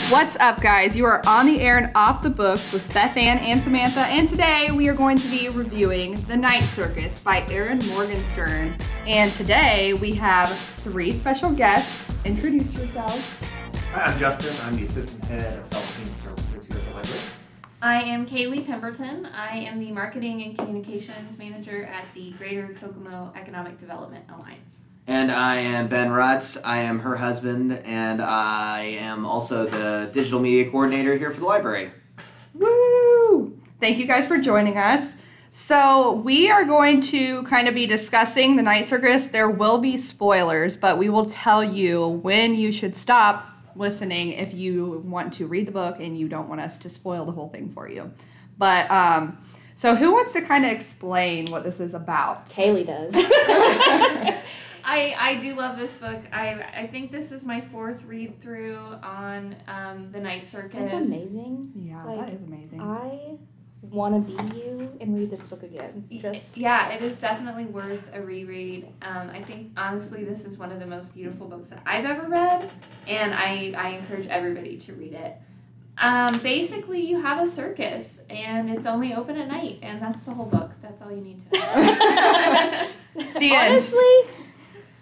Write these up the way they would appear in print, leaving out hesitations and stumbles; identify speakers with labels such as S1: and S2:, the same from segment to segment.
S1: What's up, guys? You are on the air and off the books with Beth Ann and Samantha, and today we are going to be reviewing The Night Circus by Erin Morgenstern. And today we have three special guests. Introduce yourselves.
S2: Hi, I'm Justin. I'm the assistant head of Publishing Services here at the library.
S3: I am Kaylee Pemberton. I am the marketing and communications manager at the Greater Kokomo Economic Development Alliance.
S4: And I am Ben Rutz. I am her husband, and I am also the digital media coordinator here for the library.
S1: Woo! Thank you guys for joining us. So we are going to kind of be discussing The Night Circus. There will be spoilers, but we will tell you when you should stop listening if you want to read the book and you don't want us to spoil the whole thing for you. But so who wants to kind of explain what this is about?
S5: Kaylee does.
S3: I do love this book. I think this is my fourth read through on The Night Circus.
S5: That's amazing.
S1: Yeah, that is amazing.
S5: I want to be you and read this book again.
S3: Yeah, it is definitely worth a reread. I think, honestly, this is one of the most beautiful books that I've ever read, and I encourage everybody to read it. Basically, you have a circus, and it's only open at night, and that's the whole book. That's all you need to know.
S5: Honestly,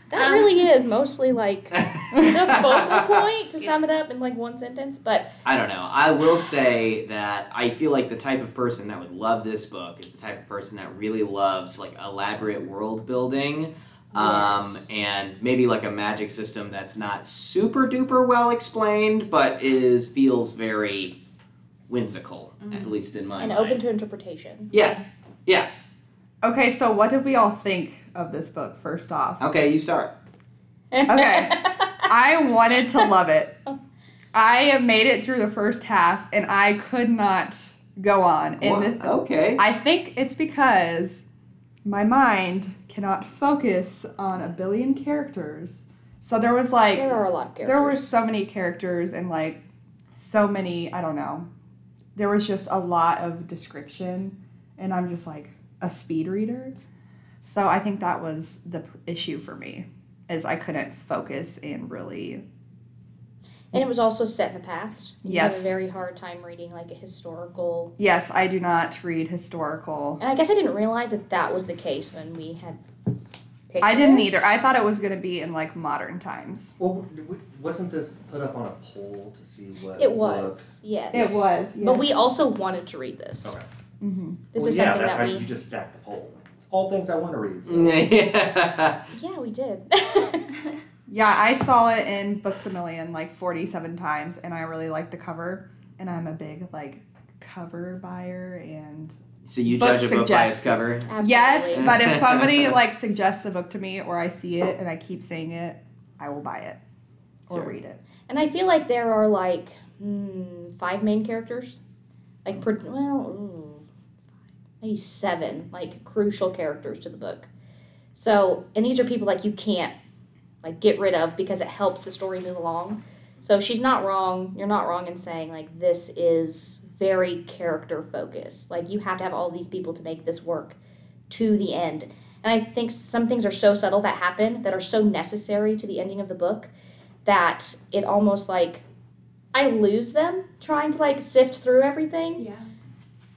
S5: that really is mostly like the focal point to sum it up in like one sentence, but
S4: I don't know. I will say that I feel like the type of person that would love this book is the type of person that really loves like elaborate world building.
S5: Yes.
S4: And maybe like a magic system that's not super duper well explained, but feels very whimsical, at least in my mind.
S5: and open to interpretation.
S4: Yeah.
S1: Okay, so what did we all think of this book, first off?
S4: Okay, you start.
S1: Okay. I wanted to love it. I made it through the first half, and I could not go on. And
S4: Okay.
S1: I think it's because my mind cannot focus on a billion characters. So there was like...
S5: There are a lot of characters.
S1: There were so many characters and like so many, I don't know. There was just a lot of description, and I'm just like a speed reader. So I think that was the issue for me, is I couldn't focus and really...
S5: And it was also set in the past. You
S1: Yes.
S5: had a very hard time reading like a historical...
S1: Yes, I do not read historical.
S5: And I guess I didn't realize that was the case when we had picked
S1: I didn't
S5: this.
S1: either. I thought it was going to be in like modern times.
S2: Well, wasn't this put up on a poll to see what
S5: It was, yes.
S1: It was, yes.
S5: But we also wanted to read this.
S2: Okay.
S1: Mm-hmm.
S5: This
S2: well,
S5: is
S2: yeah,
S5: something
S2: that's
S5: that
S2: how
S5: we...
S2: you just stack the poll. It's all things I want to read. So.
S4: Yeah.
S5: Yeah, we did.
S1: Yeah, I saw it in Books A Million like 47 times, and I really liked the cover. And I'm a big like cover buyer and...
S4: So you
S1: Book
S4: judge a book by its
S1: suggested.
S4: cover?
S5: Absolutely.
S1: Yes, but if somebody like suggests a book to me or I see it and I keep saying it, I will buy it or
S4: Sure.
S1: read it.
S5: And I feel like there are like 5 main characters. Like, maybe 7 like crucial characters to the book. So, and these are people like you can't like get rid of because it helps the story move along. So she's not wrong. You're not wrong in saying like this is very character focused. Like you have to have all these people to make this work to the end. And I think some things are so subtle that happen that are so necessary to the ending of the book that it almost like I lose them trying to like sift through everything.
S3: Yeah.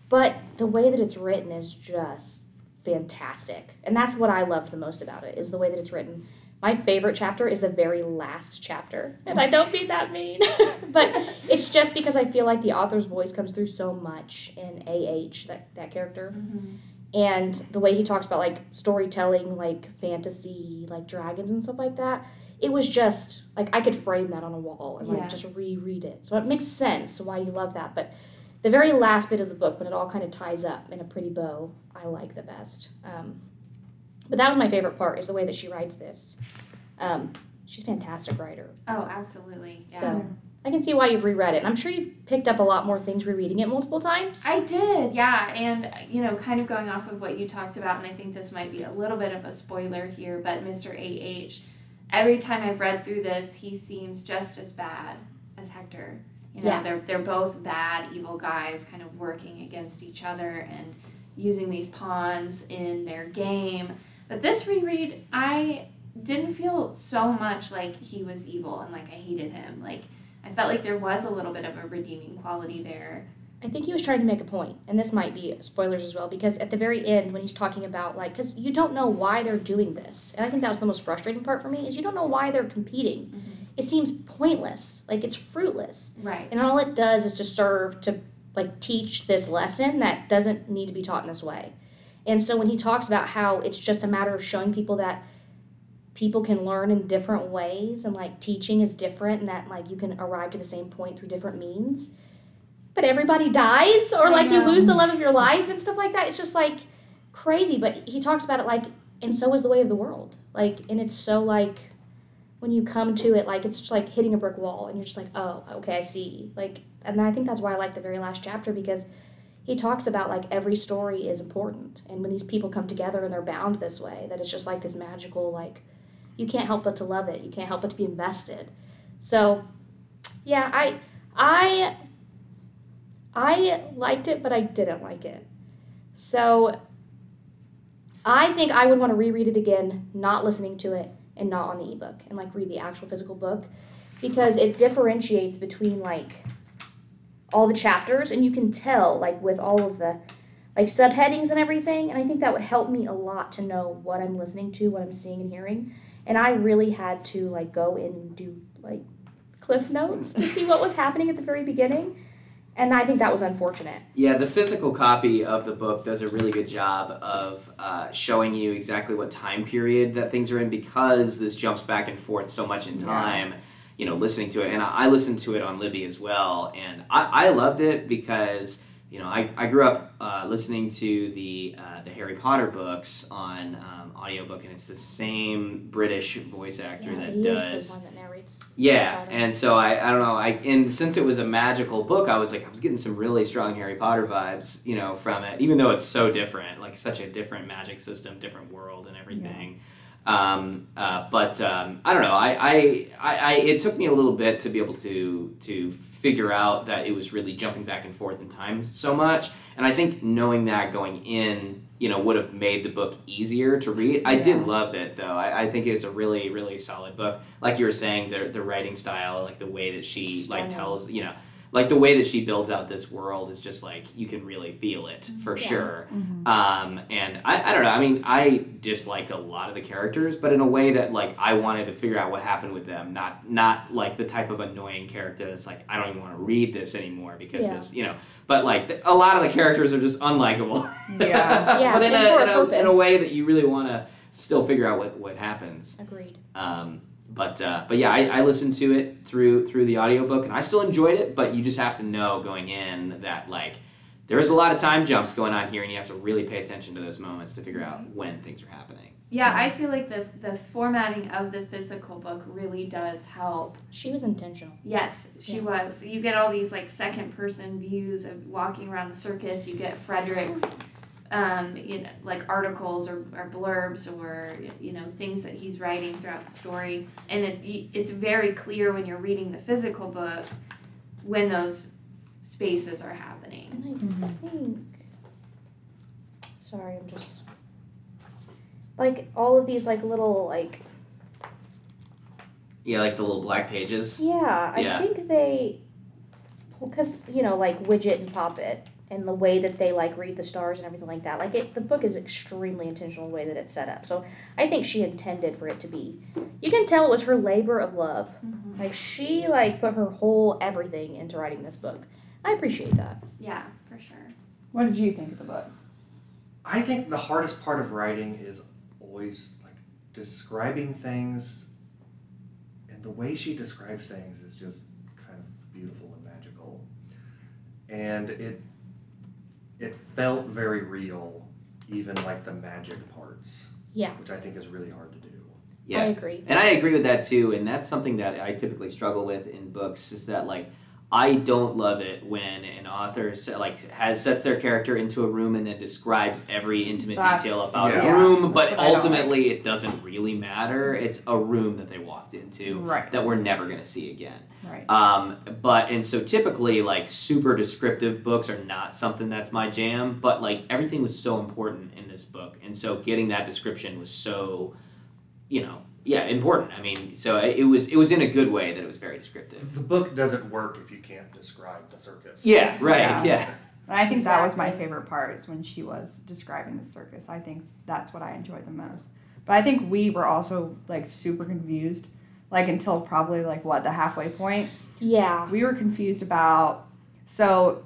S5: But the way that it's written is just fantastic. And that's what I loved the most about it, is the way that it's written. My favorite chapter is the very last chapter. And I don't mean that mean. But it's just because I feel like the author's voice comes through so much in A.H., that character.
S3: Mm-hmm.
S5: And the way he talks about, like, storytelling, like, fantasy, like, dragons and stuff like that. It was just, like, I could frame that on a wall and, like, just reread it. So it makes sense why you love that. But the very last bit of the book, when it all kind of ties up in a pretty bow, I like the best. But that was my favorite part, is the way that she writes this. She's a fantastic writer.
S3: Oh, absolutely. Yeah.
S5: So I can see why you've reread it. And I'm sure you've picked up a lot more things rereading it multiple times.
S3: I did, yeah. And, kind of going off of what you talked about, and I think this might be a little bit of a spoiler here, but Mr. A.H., every time I've read through this, he seems just as bad as Hector. They're both bad, evil guys kind of working against each other and using these pawns in their game. But this reread, I didn't feel so much like he was evil and like I hated him. Like, I felt like there was a little bit of a redeeming quality there.
S5: I think he was trying to make a point, and this might be spoilers as well, because at the very end when he's talking about, like, because you don't know why they're doing this, and I think that was the most frustrating part for me, is you don't know why they're competing.
S3: Mm-hmm.
S5: It seems pointless, like it's fruitless,
S3: Right.
S5: and all it does is to serve to, like, teach this lesson that doesn't need to be taught in this way. And so when he talks about how it's just a matter of showing people that people can learn in different ways, and, like, teaching is different, and that, like, you can arrive to the same point through different means, but everybody dies, or, like, you lose the love of your life and stuff like that. It's just, like, crazy. But he talks about it, like, and so is the way of the world. Like, and it's so, like, when you come to it, like, it's just like hitting a brick wall, and you're just like, oh, okay, I see. Like, and I think that's why I like the very last chapter, because he talks about, like, every story is important. And when these people come together and they're bound this way, that it's just, like, this magical, like, you can't help but to love it. You can't help but to be invested. So, yeah, I liked it, but I didn't like it. So I think I would want to reread it again, not listening to it, and not on the ebook, and, like, read the actual physical book, because it differentiates between, like, all the chapters, and you can tell, like, with all of the, like, subheadings and everything, and I think that would help me a lot to know what I'm listening to, what I'm seeing and hearing. And I really had to, like, go in and do, like, cliff notes to see what was happening at the very beginning. And I think that was unfortunate.
S4: Yeah, the physical copy of the book does a really good job of showing you exactly what time period that things are in, because this jumps back and forth so much in time, you know, listening to it. And I listened to it on Libby as well, and I loved it because, you know, I grew up listening to the Harry Potter books on audiobook, and it's the same British voice actor that does.
S5: He is the one that narrates.
S4: Yeah, and so I don't know, and since it was a magical book, I was getting some really strong Harry Potter vibes, you know, from it, even though it's so different, like such a different magic system, different world and everything. Yeah. But I don't know, I it took me a little bit to be able to figure out that it was really jumping back and forth in time so much, and I think knowing that going in, you know, would have made the book easier to read. I did love it, though. I think it's a really, really solid book. Like you were saying, the writing style, like the way that she like tells, you know, like the way that she builds out this world is just like, you can really feel it for sure. Mm-hmm. And I don't know. I mean, I disliked a lot of the characters, but in a way that, like, I wanted to figure out what happened with them. Not like the type of annoying character that's like, I don't even want to read this anymore because this, you know. But, like, a lot of the characters are just unlikable.
S5: Yeah.
S4: But in a way that you really want to still figure out what happens.
S5: Agreed.
S4: But yeah, I listened to it through the audiobook, and I still enjoyed it, but you just have to know going in that, like, there's a lot of time jumps going on here, and you have to really pay attention to those moments to figure out when things are happening.
S3: Yeah, I feel like the formatting of the physical book really does help.
S5: She was intentional.
S3: Yes, she was. You get all these, like, second-person views of walking around the circus. You get Frederick's, you know, like, articles or blurbs or, you know, things that he's writing throughout the story. And it's very clear when you're reading the physical book when those spaces are happening.
S5: And I think... Sorry, I'm just... Like, all of these, like, little, like...
S4: Yeah, like the little black pages.
S5: Yeah, I think they... Because, you know, like, Widget and Poppet, and the way that they, like, read the stars and everything like that. Like, the book is extremely intentional the way that it's set up. So I think she intended for it to be... You can tell it was her labor of love. Mm-hmm. Like, she, like, put her whole everything into writing this book. I appreciate that.
S3: Yeah, for sure.
S1: What did you think of the book?
S2: I think the hardest part of writing is always, like, describing things, and the way she describes things is just kind of beautiful and magical. And it felt very real, even, like, the magic parts.
S5: Yeah.
S2: Which I think is really hard to do.
S4: Yeah.
S5: I agree.
S4: And I agree with that too, and that's something that I typically struggle with in books, is that, like, I don't love it when an author sets their character into a room and then describes every intimate detail about a room, but ultimately it doesn't really matter. It's a room that they walked into that we're never going to see again.
S1: Right.
S4: And so typically, like, super descriptive books are not something that's my jam, but, like, everything was so important in this book, and so getting that description was so, you know, important. I mean, so it was in a good way that it was very descriptive.
S2: The book doesn't work if you can't describe the circus.
S4: Yeah, right, yeah.
S1: And I think that was my
S3: Exactly.
S1: favorite part is when she was describing the circus. I think that's what I enjoyed the most. But I think we were also like super confused, like until probably like the halfway point.
S5: Yeah.
S1: We were confused about. So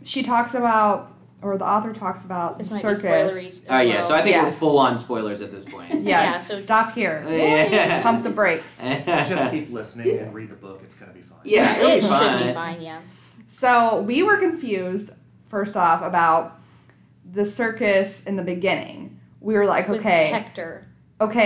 S1: she talks about, or the author talks about
S5: This
S1: the
S5: might
S1: circus.
S5: be spoilery as
S4: Oh, yeah,
S5: well.
S4: so I think we're
S1: Yes.
S4: full on spoilers at this point.
S1: Yes.
S5: Yeah, so-
S1: Stop here.
S4: Yeah.
S1: Pump the brakes.
S2: Just keep listening and read the book. It's going to be fine.
S4: Yeah, it'll
S5: It
S4: be
S5: should
S4: fine.
S5: be fine, yeah.
S1: So we were confused, first off, about the circus in the beginning. We were like,
S5: With
S1: okay,
S5: Hector.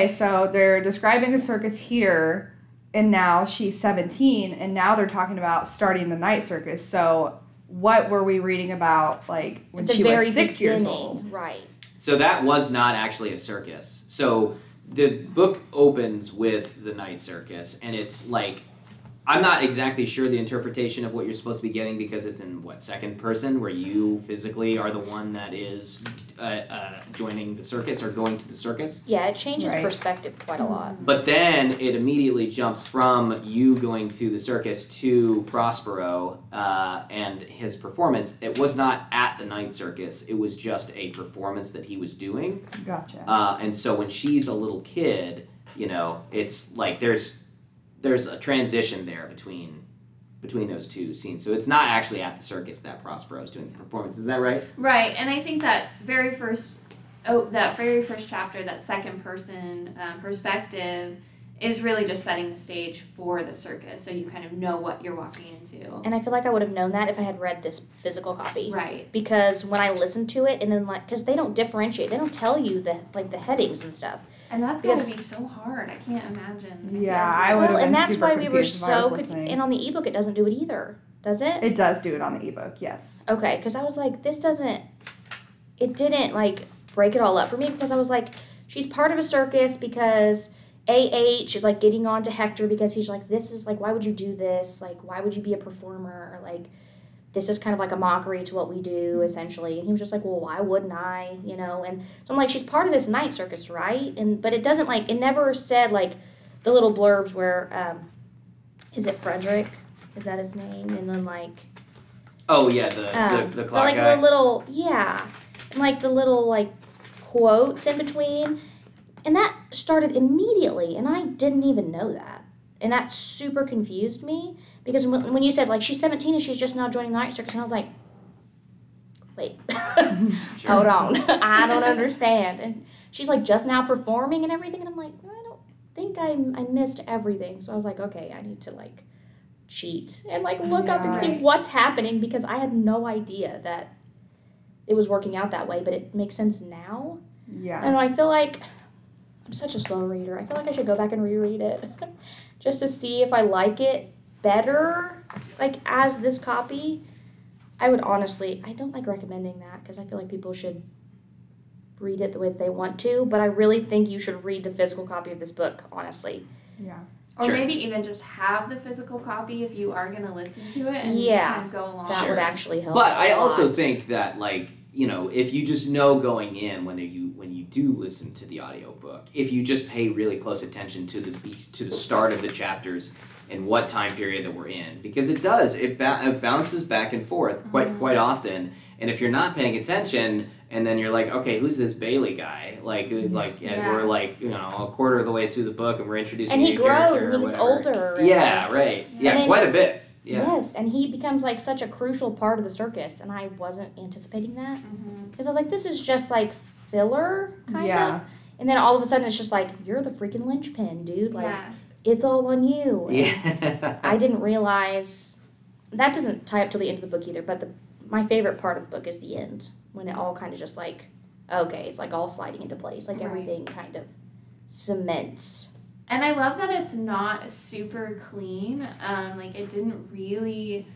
S1: so they're describing a circus here, and now she's 17, and now they're talking about starting the night circus. So what were we reading about, like, when
S5: At the
S1: she
S5: very
S1: was 6 years
S5: beginning,
S1: old?
S5: Right.
S4: So that was not actually a circus. So the book opens with the night circus, and it's like, I'm not exactly sure the interpretation of what you're supposed to be getting because it's in second person, where you physically are the one that is joining the circus or going to the circus.
S5: Yeah, it changes
S1: Right.
S5: perspective quite a lot.
S4: But then it immediately jumps from you going to the circus to Prospero and his performance. It was not at the night circus. It was just a performance that he was doing.
S1: Gotcha.
S4: And so when she's a little kid, it's like there's a transition there between those two scenes. So it's not actually at the circus that Prospero is doing the performance. Is that right?
S3: Right, and I think that very first chapter, that second person perspective, is really just setting the stage for the circus, so you kind of know what you're walking into.
S5: And I feel like I would have known that if I had read this physical copy.
S3: Right.
S5: Because when I listened to it, and then because they don't differentiate, they don't tell you the headings and stuff.
S3: And that's gotta
S5: Because-
S3: be so hard. I can't imagine.
S1: Yeah, I would have
S5: Well,
S1: been
S5: and that's
S1: super
S5: why we were
S1: confused if I was
S5: so
S1: listening.
S5: and on the ebook it doesn't do it either, does it?
S1: It does do it on the ebook, yes.
S5: Okay, because I was like, it didn't like break it all up for me because I was like, she's part of a circus because AH is like getting on to Hector because he's like, this is like, why would you do this? Like, why would you be a performer? Or like, this is kind of like a mockery to what we do essentially. And he was just like, well, why wouldn't I? And so I'm like, she's part of this night circus, right? But it doesn't like, it never said like the little blurbs where, is it Frederick? Is that his name? And then like,
S4: Oh yeah, the clock
S5: like
S4: guy.
S5: the little and like the little like quotes in between, and that started immediately, and I didn't even know that, and that super confused me because when you said like she's 17 and she's just now joining the night circus, and I was like, wait,
S4: Sure.
S5: hold on, I don't understand, and she's like just now performing and everything, and I'm like, I don't think I missed everything, so I was like, okay, I need to like cheat and like look up and see
S1: Right.
S5: what's happening because I had no idea that it was working out that way, but it makes sense now.
S1: Yeah.
S5: And I feel like I'm such a slow reader. I feel like I should go back and reread it just to see if I like it better, like as this copy. I would honestly, I don't like recommending that because I feel like people should read it the way that they want to, but I really think you should read the physical copy of this book, honestly.
S1: Yeah.
S3: Or
S4: Sure.
S3: maybe even just have the physical copy if you are going to listen to it and
S5: Yeah.
S3: kind of go along.
S5: That
S4: Sure.
S5: would actually help.
S4: But I
S5: a
S4: also
S5: lot.
S4: think that if you just know going in when you do listen to the audiobook, if you just pay really close attention to the beats to the start of the chapters and what time period that we're in, because it bounces back and forth quite often, and if you're not paying attention and then you're like, okay, who's this Bailey guy?
S3: Yeah.
S4: We're like a quarter of the way through the book and we're introducing
S5: and
S4: a
S5: he
S4: new
S5: grows
S4: character
S5: and he
S4: or
S5: gets
S4: whatever.
S5: older. And
S4: Yeah,
S5: like,
S4: right. Yeah,
S5: then-
S4: quite a bit. Yeah.
S5: Yes, and he becomes like such a crucial part of the circus, and I wasn't anticipating that
S3: Mhm.
S5: because I was like, this is just like filler, kind
S1: Yeah.
S5: of. And then all of a sudden, it's just like you're the freaking linchpin, dude. Like
S3: Yeah.
S5: it's all on you. And
S4: Yeah.
S5: I didn't realize that doesn't tie up to the end of the book either. But my favorite part of the book is the end when it all kind of just like, okay, it's like all sliding into place, like
S3: Right.
S5: everything kind of cements.
S3: And I love that it's not super clean. Like it didn't really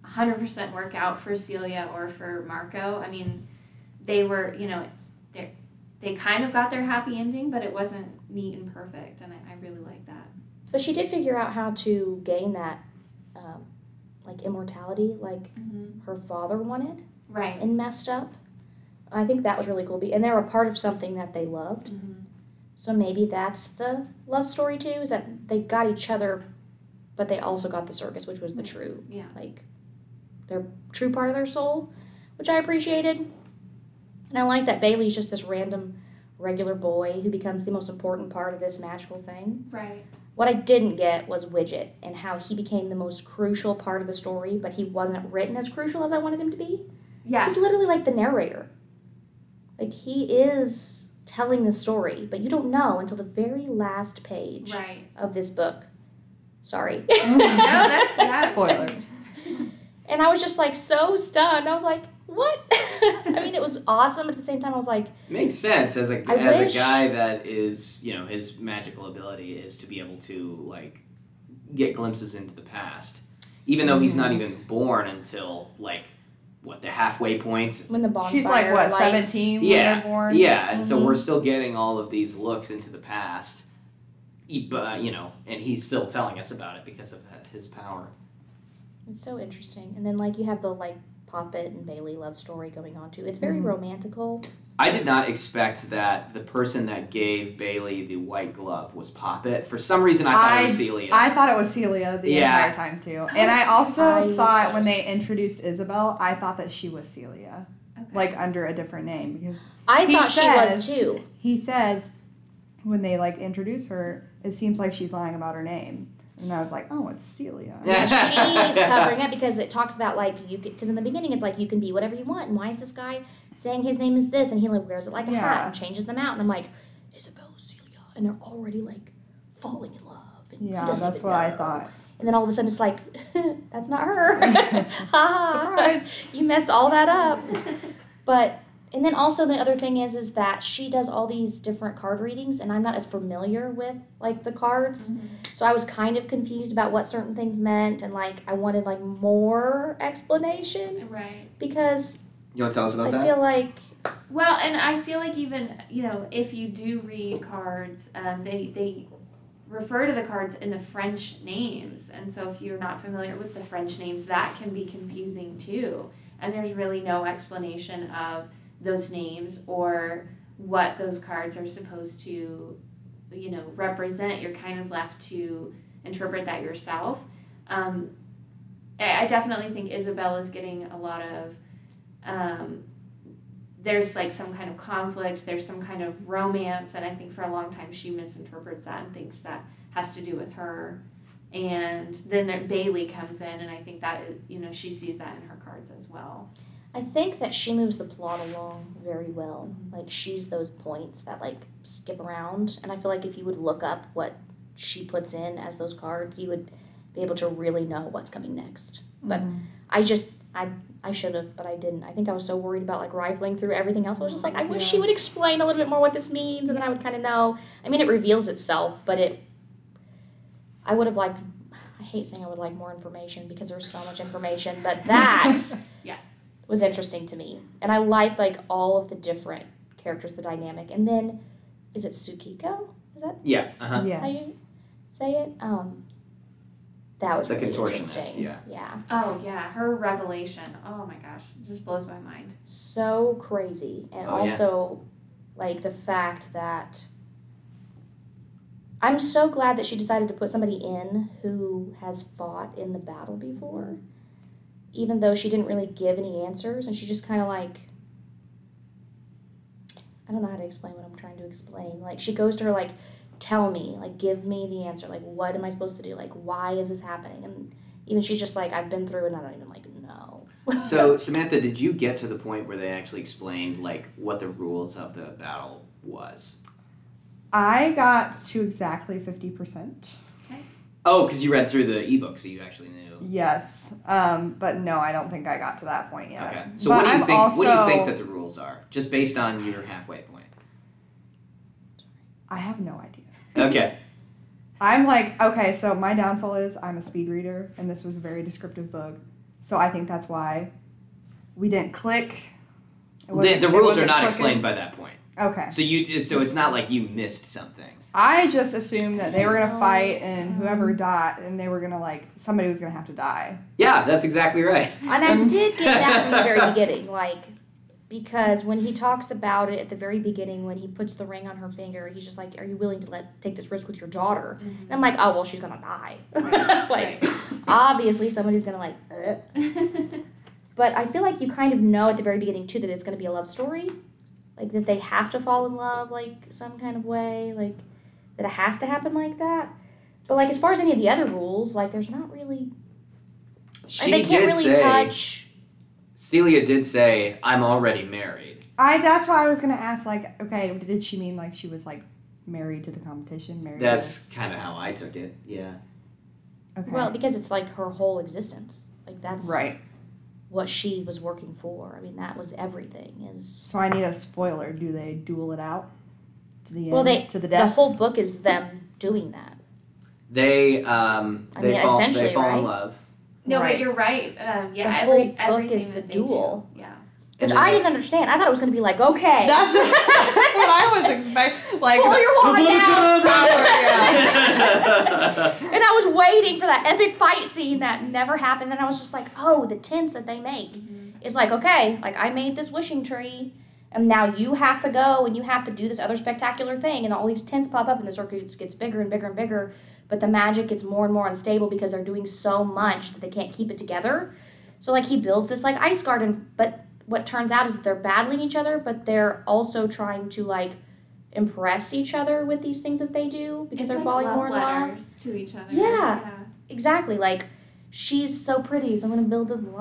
S3: 100% work out for Celia or for Marco. I mean, they were, they kind of got their happy ending, but it wasn't neat and perfect. And I really like that.
S5: But she did figure out how to gain that, like immortality, like
S3: Mm-hmm.
S5: her father wanted
S3: Right.
S5: and messed up. I think that was really cool. And they were a part of something that they loved.
S3: Mm-hmm.
S5: So maybe that's the love story too, is that they got each other, but they also got the circus, which was the true, like, their true part of their soul, which I appreciated. And I like that Bailey's just this random, regular boy who becomes the most important part of this magical thing.
S3: Right.
S5: What I didn't get was Widget and how he became the most crucial part of the story, but he wasn't written as crucial as I wanted him to be.
S3: Yeah.
S5: He's literally like the narrator. Like, he is telling the story, but you don't know until the very last page of this book. Sorry.
S3: No, that's
S1: Spoiler.
S5: And I was just like so stunned. I was like, what? I mean, it was awesome, but at the same time I was like,
S4: makes sense as a guy that is, you know, his magical ability is to be able to like get glimpses into the past, even though he's not even born until like what, the halfway point
S5: when the bonfire
S1: She's like what,
S5: lights.
S1: 17 when they're born?
S4: Yeah, and so we're still getting all of these looks into the past, you know, and he's still telling us about it because of his power.
S5: It's so interesting. And then like you have the like Poppet and Bailey love story going on too. It's very romantical.
S4: I did not expect that the person that gave Bailey the white glove was Poppet. For some reason, I thought it was Celia.
S1: I thought it was Celia the entire time too. And I also thought when they introduced Isabel, I thought that she was Celia.
S3: Okay.
S1: Like under a different name. Because
S5: I thought she was too.
S1: He says when they like introduce her, it seems like she's lying about her name. And I was like, oh, it's Celia.
S5: She's covering it because it talks about, like, you could, because in the beginning it's like, you can be whatever you want. And why is this guy saying his name is this? And he, like, wears it like a hat and changes them out. And I'm like, Isabel, Celia. And they're already, like, falling in love. And
S1: yeah, that's what I thought.
S5: And then all of a sudden it's like, that's not her.
S1: Surprise.
S5: You messed all that up. But, and then also the other thing is that she does all these different card readings, and I'm not as familiar with, like, the cards. So I was kind of confused about what certain things meant, and, like, I wanted, like, more explanation.
S3: Right.
S5: Because
S4: You want to tell us about that?
S5: I feel like...
S3: Well, and I feel like even, you know, if you do read cards, they refer to the cards in the French names. And so if you're not familiar with the French names, that can be confusing, too. And there's really no explanation of those names or what those cards are supposed to, you know, represent. You're kind of left to interpret that yourself. I definitely think Isabel is getting a lot of, there's like some kind of conflict, there's some kind of romance, and I think for a long time she misinterprets that and thinks that has to do with her. And then Bailey comes in, and I think that, you know, she sees that in her cards as well.
S5: I think that she moves the plot along very well. Like, she's those points that, like, skip around. And I feel like if you would look up what she puts in as those cards, you would be able to really know what's coming next. But I should have, but I didn't. I think I was so worried about, like, rifling through everything else. I was just like, I wish she would explain a little bit more what this means, and then I would kind of know. I mean, it reveals itself, but I would have liked, I hate saying I would like more information because there's so much information, but that was interesting to me. And I liked, like, all of the different characters, the dynamic. And then, is it Tsukiko? Is that
S4: Yeah.
S5: how you say it? That was
S4: The
S5: really
S4: contortionist,
S5: interesting.
S4: yeah.
S3: Oh, yeah, her revelation. Oh, my gosh. It just blows my mind.
S5: So crazy. And also, like, the fact that I'm so glad that she decided to put somebody in who has fought in the battle before, even though she didn't really give any answers, and she just kind of, like, I don't know how to explain what I'm trying to explain. Like, she goes to her, like, tell me, like, give me the answer. Like, what am I supposed to do? Like, why is this happening? And even she's just like, I've been through and I don't even, like, know.
S4: So, Samantha, did you get to the point where they actually explained, like, what the rules of the battle was?
S1: I got to exactly 50%.
S4: Oh, because you read through the ebook, so you actually knew.
S1: Yes. But no, I don't think I got to that point yet.
S4: Okay. So
S1: but
S4: what do you think?
S1: Also,
S4: what do you think that the rules are, just based on your halfway point?
S1: I have no idea.
S4: Okay.
S1: I'm like, okay, so my downfall is I'm a speed reader, and this was a very descriptive book. So I think that's why we didn't click.
S4: The rules are not explained by that point.
S1: Okay.
S4: So it's not like you missed something.
S1: I just assumed that they were gonna fight, and whoever died, and they were gonna, like, somebody was gonna have to die.
S4: Yeah, that's exactly right.
S5: And I did get that from the very beginning. Like, because when he talks about it at the very beginning, when he puts the ring on her finger, he's just like, are you willing to take this risk with your daughter?
S3: Mm-hmm.
S5: And I'm like, oh, well, she's going to die.
S3: Right.
S5: Obviously somebody's going to But I feel like you kind of know at the very beginning, too, that it's going to be a love story. Like, that they have to fall in love, like, some kind of way. Like, that it has to happen like that. But, like, as far as any of the other rules, like, there's not really...
S4: She
S5: they can't really touch...
S4: Celia did say, I'm already married.
S1: That's why I was gonna ask, like, okay, did she mean like she was like married to the competition? Married
S4: That's kind of how I took it, yeah.
S1: Okay.
S5: Well, because it's like her whole existence. Like, that's
S1: right.
S5: what she was working for. I mean, that was everything.
S1: So I need a spoiler. Do they duel it out to the
S5: Well,
S1: end? To the death?
S5: The whole book is them doing that.
S4: They fall
S5: right?
S4: in love.
S3: No,
S1: Right.
S3: but you're right.
S5: The whole book
S3: everything
S5: is the
S3: that they do.
S5: duel.
S3: Yeah.
S5: Which
S4: And then
S5: I didn't understand. I thought it was going to be like, okay.
S1: That's what I was expecting. Like,
S5: pull your wand out.
S1: yeah.
S5: And I was waiting for that epic fight scene that never happened. And I was just like, oh, the tints that they make.
S3: Mm-hmm.
S5: It's like, okay, like I made this wishing tree. And now you have to go and you have to do this other spectacular thing. And all these tints pop up and the circus gets bigger and bigger and bigger. But the magic gets more and more unstable because they're doing so much that they can't keep it together. So, like, he builds this, like, ice garden. But what turns out is that they're battling each other, but they're also trying to, like, impress each other with these things that they do because
S3: It's
S5: they're
S3: like
S5: falling
S3: love
S5: more in love.
S3: letters to each other.
S5: Yeah. Exactly. Like, she's so pretty, so I'm going to build this for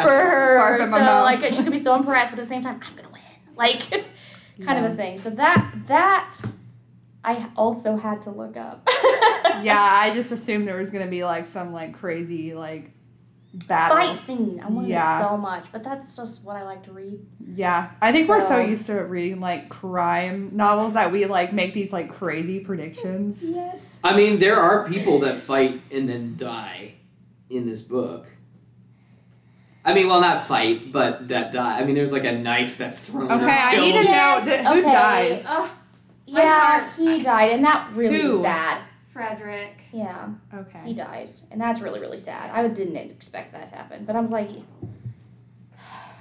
S5: her.
S1: Barf in
S5: So,
S1: my mouth.
S5: like, she's going to be so impressed, but at the same time, I'm going to win. Like, kind of a thing. So that I also had to look up.
S1: Yeah, I just assumed there was gonna be like some like crazy like battle.
S5: Fight scene. I wanted it so much, but that's just what I like to read.
S1: Yeah, I think we're so
S5: So-
S1: used to reading like crime novels that we like make these like crazy predictions.
S5: Yes.
S4: I mean, there are people that fight and then die in this book. I mean, well, not fight, but that die. I mean, there's like a knife that's thrown.
S1: Okay,
S4: or
S1: I need to
S4: kills.
S1: know who
S5: Okay.
S1: dies.
S3: Oh, My
S5: Yeah,
S3: heart.
S5: he died, and that really
S1: Who?
S5: was sad.
S3: Frederick.
S5: Yeah, he
S1: Okay.
S5: dies, and that's really, really sad. I didn't expect that to happen, but I was like,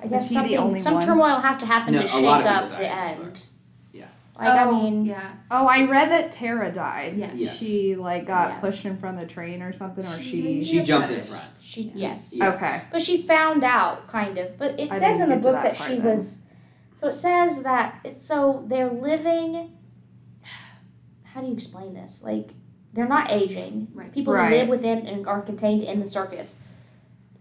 S5: I guess
S1: he the only
S5: some
S1: one?
S5: turmoil has to happen
S4: No,
S5: to
S4: a
S5: shake
S4: lot of
S5: up
S4: people
S5: the
S4: die in this
S5: end.
S4: Yeah.
S5: Like, I mean,
S3: Yeah.
S1: Oh, I read that Tara died.
S3: Yes.
S4: Yes.
S1: She like got
S5: Yes.
S1: pushed in front of the train or something, or
S3: She
S1: she.
S3: didn't
S4: She
S3: get
S4: jumped in
S3: punished.
S4: front.
S5: yes.
S4: Yeah.
S1: Okay.
S5: But she found out, kind of. But it
S1: I
S5: says
S1: didn't
S5: in the
S1: get to
S5: book
S1: that
S5: that
S1: part
S5: she
S1: then.
S5: was. So it says that so they're living. How do you explain this? Like, they're not aging.
S3: Right.
S5: People
S1: Right.
S5: who live within and are contained in the circus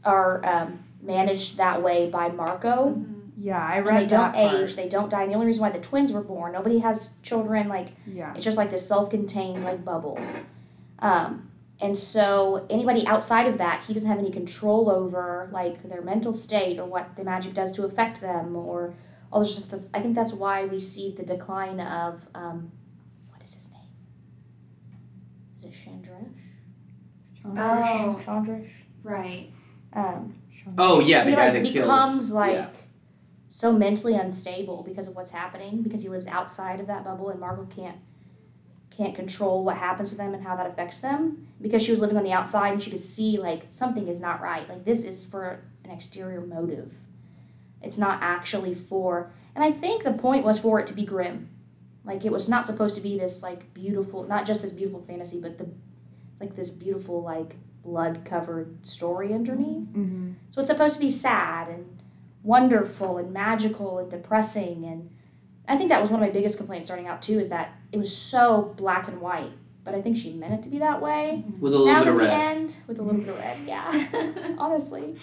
S5: are managed that way by Marco.
S3: Mhm.
S1: Yeah, I
S5: And
S1: read
S5: they don't
S1: that part.
S5: age, they don't die. And the only reason why the twins were born, nobody has children. Like,
S1: Yeah.
S5: it's just like this self-contained like bubble. And so anybody outside of that, he doesn't have any control over like their mental state or what the magic does to affect them or all this stuff. I think that's why we see the decline of what is his name? Is it Chandresh?
S3: Oh.
S5: Chandresh.
S3: Right.
S4: Oh yeah, the
S5: He
S4: guy
S5: like
S4: that
S5: becomes
S4: kills.
S5: like
S4: yeah.
S5: so mentally unstable because of what's happening because he lives outside of that bubble and Margot can't control what happens to them and how that affects them because she was living on the outside and she could see like something is not right, like this is for an exterior motive, it's not actually for, and I think the point was for it to be grim, like it was not supposed to be this like beautiful, not just this beautiful fantasy but like this beautiful like blood covered story underneath.
S1: Mm-hmm.
S5: So it's supposed to be sad and wonderful and magical and depressing. And I think that was one of my biggest complaints starting out too, is that it was so black and white. But I think she meant it to be that way.
S4: With a little
S5: Now
S4: bit
S5: at
S4: of
S5: the
S4: red.
S5: end, with a little bit of red, yeah, honestly.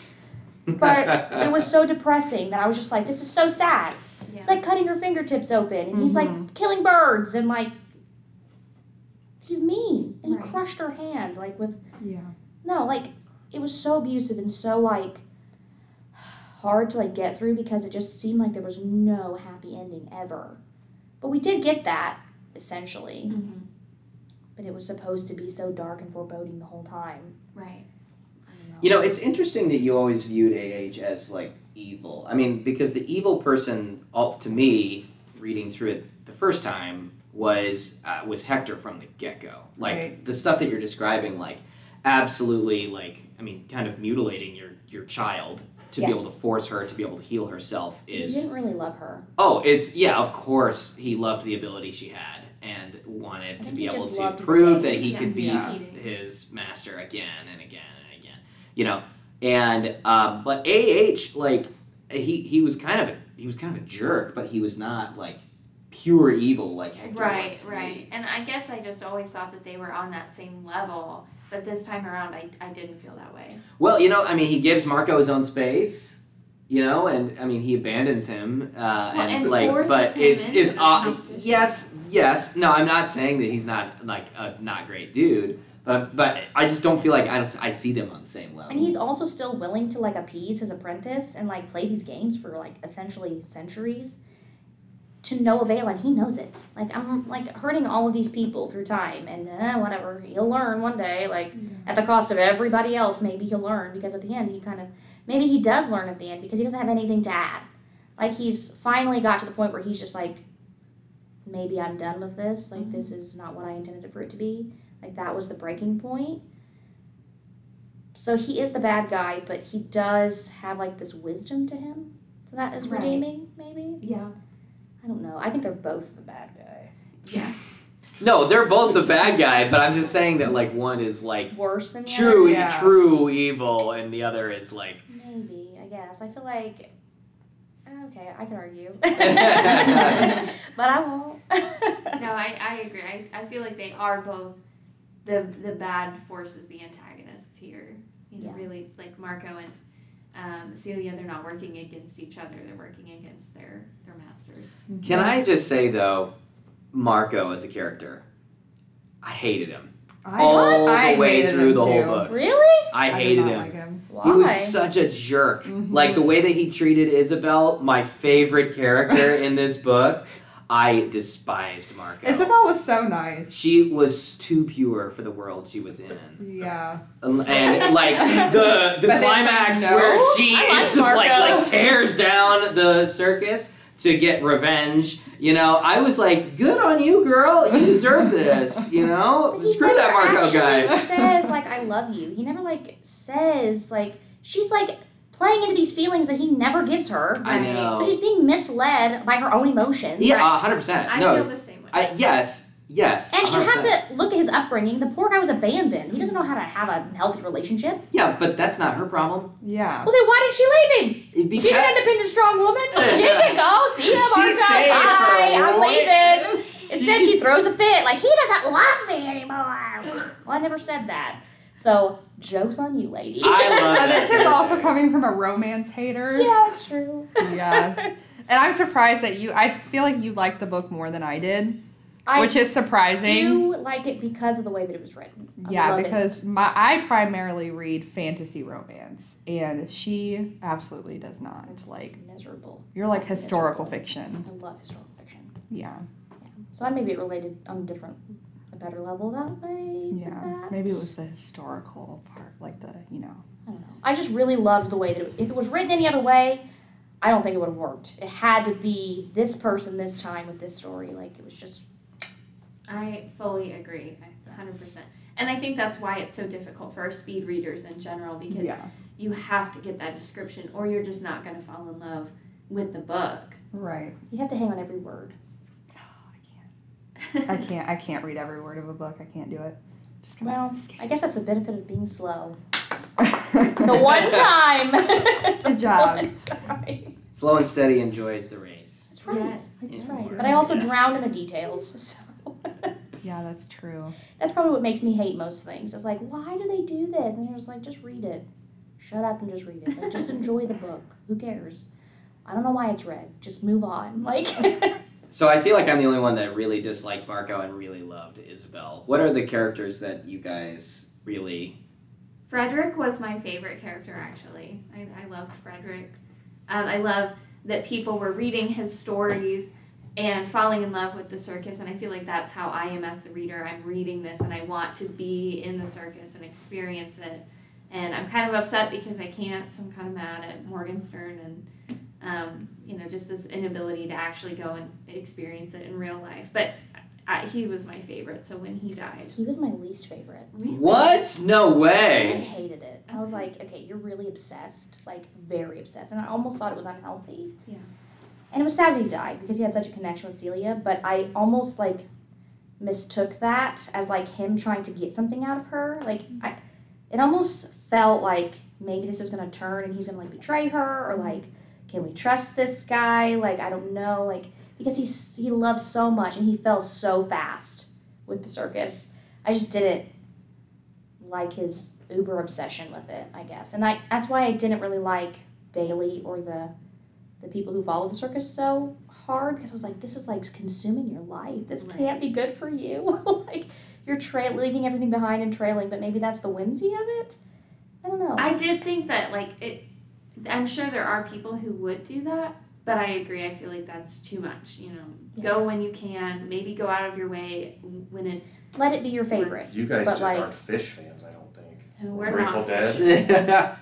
S5: But it was so depressing that I was just like, this is so sad.
S3: Yeah.
S5: It's like cutting her fingertips open, and he's
S1: Mhm.
S5: like killing birds, and like he's mean, and he
S3: Right.
S5: crushed her hand like with.
S1: Yeah.
S5: No, like, it was so abusive and so, like, hard to, like, get through because it just seemed like there was no happy ending ever. But we did get that, essentially.
S3: Mhm.
S5: But it was supposed to be so dark and foreboding the whole time.
S3: Right.
S5: I don't know.
S4: You know, it's interesting that you always viewed AH as like evil. I mean, because the evil person, to me, reading through it the first time, was Hector from the get-go. Like
S1: Right.
S4: the stuff that you're describing, like absolutely, like I mean, kind of mutilating your child to be able to force her to be able to heal herself
S5: He
S4: is...
S5: didn't really love her.
S4: Oh, of course he loved the ability she had and wanted to be able
S5: just
S4: to
S5: loved the
S4: prove
S5: game.
S4: that he could beat
S1: Yeah.
S4: his master again and again and again. You know, and but AH, like, he was kind of a jerk, but he was not like pure evil like Hector was to
S3: Right.
S4: me.
S3: And I guess I just always thought that they were on that same level, but this time around I didn't feel that way.
S4: Well, you know, I mean, he gives Marco his own space, you know, and I mean, he abandons him,
S3: and
S4: like,
S3: forces
S4: but
S3: him
S4: it's
S3: into the competition.
S4: yes. No, I'm not saying that he's not like a not great dude, but I just don't feel like I see them on the same level.
S5: And he's also still willing to like appease his apprentice and like play these games for like essentially centuries to no avail, and he knows it. Like, I'm like hurting all of these people through time, and whatever, he'll learn one day, like at the cost of everybody else. Maybe he'll learn, because at the end maybe he does learn at the end, because he doesn't have anything to add. Like, he's finally got to the point where he's just like, maybe I'm done with this. Like, this is not what I intended it for it to be. Like, that was the breaking point. So he is the bad guy, but he does have like this wisdom to him. So that is
S3: Right.
S5: redeeming, maybe?
S3: Yeah.
S5: I don't know. I think they're both the bad guy.
S3: Yeah.
S4: No, they're both the bad guy, but I'm just saying that like one is like
S5: Worse than the
S4: true
S5: other?
S1: Yeah.
S4: true evil, and the other is like.
S5: Maybe, I guess. I feel like, okay, I can argue. But I won't.
S3: No, I agree. I feel like they are both the bad forces, the antagonists here. You know,
S5: Yeah.
S3: really, like Marco and Celia, they're not working against each other. They're working against their masters.
S4: Can I just say though, Marco as a character, I hated him all the way
S1: hated
S4: through
S1: him
S4: the whole
S1: too.
S4: book.
S5: Really?
S4: I
S1: did
S4: hated
S1: not
S4: him.
S1: like him.
S5: Why?
S4: He was such a jerk.
S1: Mhm.
S4: Like the way that he treated Isabel, my favorite character in this book, I despised Marco.
S1: Isabel was so nice.
S4: She was too pure for the world she was in.
S1: Yeah.
S4: And like the
S1: But
S4: climax
S1: it's like, no,
S4: where she
S5: I
S4: is
S5: like
S4: just like
S5: Marco.
S4: tears down the circus to get revenge. You know, I was like, good on you, girl. You deserve this. You know,
S5: But he
S4: screw that
S5: never
S4: Marco guy.
S5: actually says, like, I love you. He never, like, says, like, she's, like, playing into these feelings that he never gives her.
S4: I know.
S5: So she's being misled by her own emotions.
S4: Yeah, 100%.
S3: I
S4: No,
S3: feel the same way.
S4: yes.
S5: And you
S4: 100%.
S5: have to look at his upbringing. The poor guy was abandoned. He doesn't know how to have a healthy relationship.
S4: Yeah, but that's not her problem.
S1: Yeah.
S5: Well, then why did she leave him?
S4: Because
S5: She's an independent, strong woman. She can go. See you,
S4: She
S5: Marco.
S4: stayed for
S5: Bye.
S4: a
S5: I'm
S4: while.
S5: leaving. Instead, she throws a fit. Like, he doesn't love me anymore. Well, I never said that. So, joke's on you, lady.
S4: I love
S1: But
S4: that
S1: this is also coming from a romance hater.
S5: Yeah, it's true.
S1: Yeah. And I'm surprised that I feel like you liked the book more than I did, which is
S5: I
S1: surprising.
S5: do like it because of the way that it was written. I
S1: Yeah,
S5: love it.
S1: because I primarily read fantasy romance, and she absolutely does not.
S5: It's
S1: Like,
S5: miserable.
S1: you're like
S5: That's
S1: historical
S5: miserable.
S1: fiction.
S5: I love historical fiction.
S1: Yeah.
S5: Yeah. So I maybe it related on a better level that way. with
S1: Yeah.
S5: that.
S1: Maybe it was the historical part, like the, you know.
S5: I don't know. I just really loved the way that if it was written any other way, I don't think it would have worked. It had to be this person this time with this story. Like, it was just.
S3: I fully agree, 100%. And I think that's why it's so difficult for our speed readers in general, because
S1: Yeah.
S3: you have to get that description or you're just not going to fall in love with the book.
S1: Right.
S5: You have to hang on every word.
S1: I can't read every word of a book. I can't do it. Just gonna,
S5: Well,
S1: just
S5: I guess that's the benefit of being slow.
S1: kidding.
S5: The one time.
S1: Good job.
S5: One time.
S4: Slow and steady enjoys the race.
S5: That's right.
S3: Yes.
S5: That's
S4: Yes.
S5: right. But I also
S4: Yes.
S5: drown in the details. So
S1: Yeah, that's true.
S5: that's probably what makes me hate most things. It's like, why do they do this? And you're just like, just read it. Shut up and just read it. Like, just enjoy the book. Who cares? I don't know why it's read. Just move on. Like.
S4: So I feel like I'm the only one that really disliked Marco and really loved Isabel. What are the characters that you guys really...
S3: Frederick was my favorite character, actually. I loved Frederick. I love that people were reading his stories and falling in love with the circus, and I feel like that's how I am as the reader. I'm reading this, and I want to be in the circus and experience it. And I'm kind of upset because I can't, so I'm kind of mad at Morgenstern and, just this inability to actually go and experience it in real life. But he was my favorite, so when he died...
S5: He was my least favorite.
S4: What? No
S5: I
S4: way.
S5: hated it. I was like, okay, you're really obsessed, like very obsessed, and I almost thought it was unhealthy.
S3: Yeah.
S5: And it was sad that he died because he had such a connection with Celia, but I almost like mistook that as like him trying to get something out of her. Like it almost felt like maybe this is gonna turn and he's gonna like betray her, or like, can we trust this guy? Like, I don't know, like, because he loves so much and he fell so fast with the circus. I just didn't like his uber obsession with it, I guess. And that's why I didn't really like Bailey or the people who follow the circus so hard, because I was like, this is like consuming your life. This can't be good for you. Like, you're leaving everything behind and trailing, but maybe that's the whimsy of it. I don't know.
S3: I did think that, like, I'm sure there are people who would do that, but I agree. I feel like that's too much, you know.
S5: Yeah.
S3: Go when you can. Maybe go out of your way when it...
S5: Let it be your favorite.
S2: You guys
S5: but
S2: just
S5: like,
S2: aren't Fish fans, I don't think.
S3: We're
S2: Grateful
S3: not.
S2: Dead.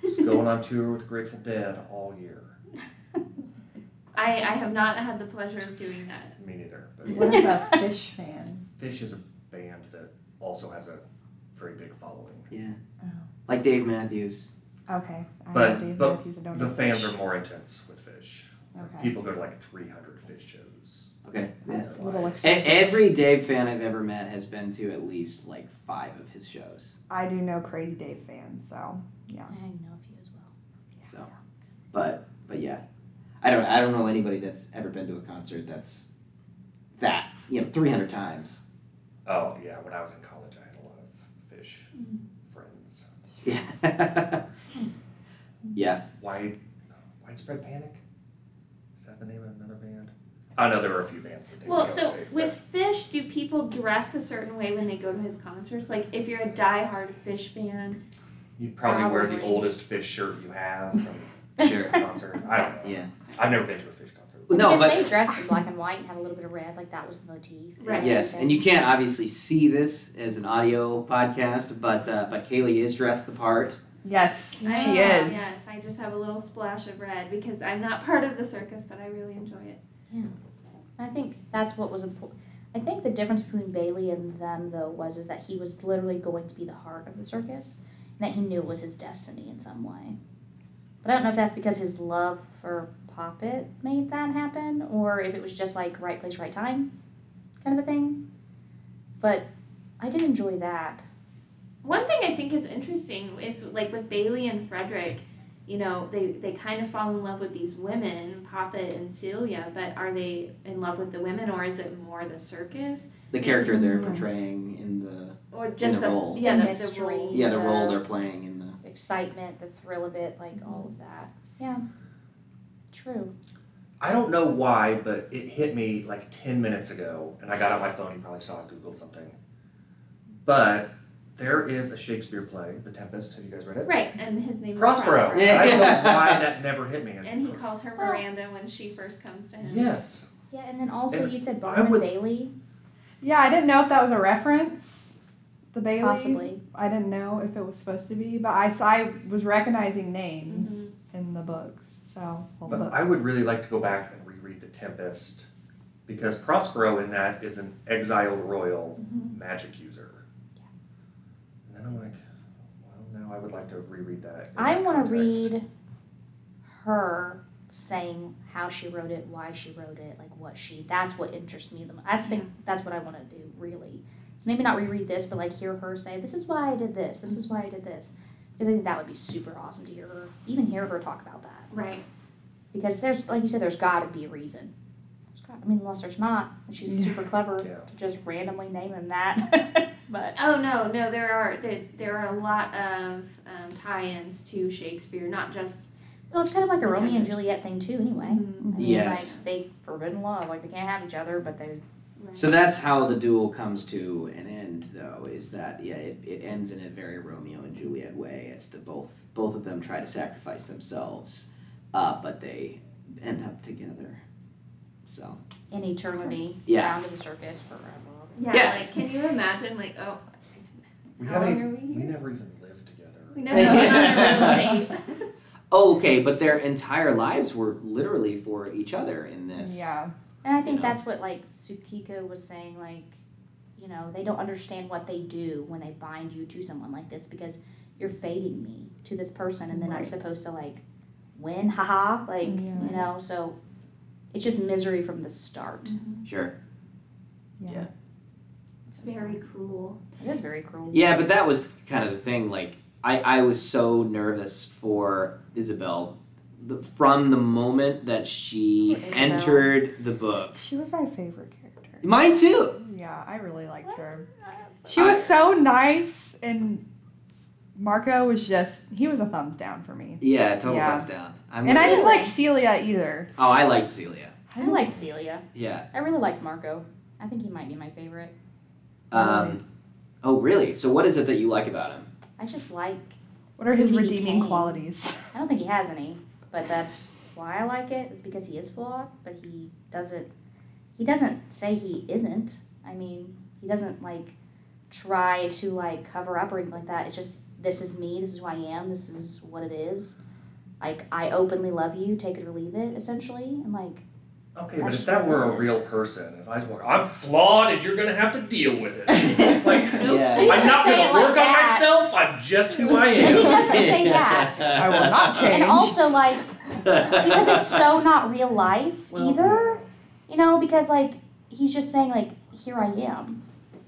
S2: Just going on tour with Grateful Dead all year.
S3: I have not had the pleasure of doing that.
S2: Me neither. But
S1: What is a Fish fan?
S2: Fish is a band that also has a very big following.
S4: Yeah.
S1: Oh.
S4: Like Dave Matthews.
S1: Okay. I
S2: But-
S1: know Dave
S2: but
S1: Matthews, I don't
S2: The
S1: know
S2: fans
S1: Fish.
S2: are more intense with Fish.
S1: Okay.
S2: People go to like 300 Fish shows.
S4: Okay. Yeah.
S1: That's a little
S2: Like,
S1: excessive.
S4: Every Dave fan I've ever met has been to at least like 5 of his shows.
S1: I do know Crazy Dave fans, so yeah.
S5: I know a few as well.
S4: So, but yeah, I don't know anybody that's ever been to a concert that's 300 times.
S2: Oh yeah, when I was in college, I had a lot of Fish friends.
S4: Yeah. Yeah.
S2: Widespread Panic? Is that the name of another band? I know there were a few bands that they
S3: Well,
S2: would
S3: so
S2: say,
S3: with Fish, do people dress a certain way when they go to his concerts? Like, if you're a diehard Fish fan,
S2: you'd probably wear the
S3: Probably.
S2: oldest Fish shirt you have from
S4: Sure.
S2: a concert. I don't know.
S4: Yeah.
S2: I've never been to a Fish concert.
S4: Well, no,
S5: because
S4: but
S5: they dressed in black and white and had a little bit of red, like that was the motif.
S3: Right.
S4: yes, and you can't obviously see this as an audio podcast, but Kaylee is dressed the part.
S1: Yes, she
S3: Ah,
S1: is.
S3: Yes, I just have a little splash of red because I'm not part of the circus, but I really enjoy it.
S5: I think that's what was important. I think the difference between Bailey and them, though, is that he was literally going to be the heart of the circus, and that he knew it was his destiny in some way. But I don't know if that's because his love for Poppet made that happen, or if it was just like right place, right time kind of a thing. But I did enjoy that.
S3: One thing I think is interesting is, like, with Bailey and Frederick, you know, they kind of fall in love with these women, Poppet and Celia, but are they in love with the women, or is it more the circus?
S4: The character they're portraying in the
S3: Or just
S4: the role.
S3: Yeah,
S5: The
S3: the
S5: mystery.
S3: role.
S4: the
S5: Yeah.
S4: role they're playing in the.
S5: Excitement, the thrill of it, like all of that. Yeah, true.
S2: I don't know why, but it hit me like 10 minutes ago, and I got out my phone. You probably saw it, Googled something. But there is a Shakespeare play, The Tempest. Have you guys read it?
S3: Right, and his name
S2: Prospero.
S3: is
S4: Yeah.
S2: I don't know why that never hit me.
S3: And he calls her Miranda when she first comes to him.
S2: Yes.
S5: Yeah, and then also
S2: And
S5: you said
S2: I
S5: Barnum
S2: would-
S5: and Bailey,
S1: Yeah, I didn't know if that was a reference. The Bailey.
S5: possibly.
S1: I didn't know if it was supposed to be, but I was recognizing names in the books. So, well, the
S2: But
S1: book.
S2: I would really like to go back and reread The Tempest, because Prospero in that is an exiled royal magic user. And then I'm like, well, now I would like to reread that. in
S5: I
S2: that
S5: want to
S2: context.
S5: read her saying how she wrote it, why she wrote it, like that's what interests me the most. That's what I want to do, really. So maybe not reread this, but like hear her say, this is why I did this, this is why I did this. Because I think that would be super awesome to hear her, even hear her talk about that.
S3: Right.
S5: Because there's, like you said, there's got to be a reason. Unless there's not, and she's super clever
S2: Yeah.
S5: to just randomly name him that. But
S3: Oh no, there are a lot of tie-ins to Shakespeare, not just
S5: well, it's kind of like a
S3: The
S5: Romeo and
S3: Tempest.
S5: Juliet thing too, anyway. I mean,
S4: Yes.
S5: like they forbidden love, like they can't have each other, but they.
S4: So that's how the duel comes to an end, though. Is that it ends in a very Romeo and Juliet way. It's the both of them try to sacrifice themselves, but they end up together. So
S5: In eternity,
S4: Yeah.
S5: down to the circus forever.
S3: Yeah, like can you imagine like
S2: We,
S3: How
S2: haven't
S3: long
S2: even,
S3: are we
S2: we
S3: here?
S2: never even lived together.
S3: we never relate.
S4: okay, but their entire lives were literally for each other in this.
S1: Yeah.
S5: And I think
S4: You know?
S5: that's what like Tsukiko was saying, like, you know, they don't understand what they do when they bind you to someone like this because you're fating me to this person, and then I'm
S1: Right.
S5: supposed to like win, haha, like you know. So it's just misery from the start.
S4: Sure.
S1: Yeah.
S3: It's very cruel.
S5: It is very cruel.
S4: Yeah, but that was kind of the thing. Like, I was so nervous for Isabel from the moment that she
S5: Poor Isabel.
S4: entered the book.
S1: She was my favorite character.
S4: Mine too.
S1: Yeah, I really liked her. She was so nice, and Marco was he was a thumbs down for me.
S4: Yeah, total
S1: Yeah.
S4: thumbs down.
S1: And I didn't like Celia either.
S4: Oh, I liked Celia.
S5: I like Celia.
S4: Yeah.
S5: I really like Marco. I think he might be my favorite.
S4: Oh, really? So what is it that you like about him?
S5: I just like.
S1: What are his
S5: Who he
S1: redeeming
S5: became.
S1: qualities?
S5: I don't think he has any, but that's why I like it. Is because he is flawed, but he doesn't. He doesn't say he isn't. I mean, he doesn't like try to like cover up or anything like that. It's just this is me. This is who I am. This is what it is. Like I openly love you. Take it or leave it. Essentially, and like.
S2: Okay,
S5: That's
S2: but if
S5: just
S2: that
S5: what
S2: were
S5: it
S2: a
S5: is.
S2: real person, if I just walk, I'm flawed and you're gonna have to deal with it. Like,
S4: Yeah.
S5: He
S2: I'm not
S5: doesn't say
S2: gonna
S5: it like
S2: work
S5: that.
S2: on myself. I'm just who I
S5: He
S2: am.
S5: doesn't say that.
S1: I will not change.
S5: And also like because it's so not real life either. You know, because like he's just saying like, here I am.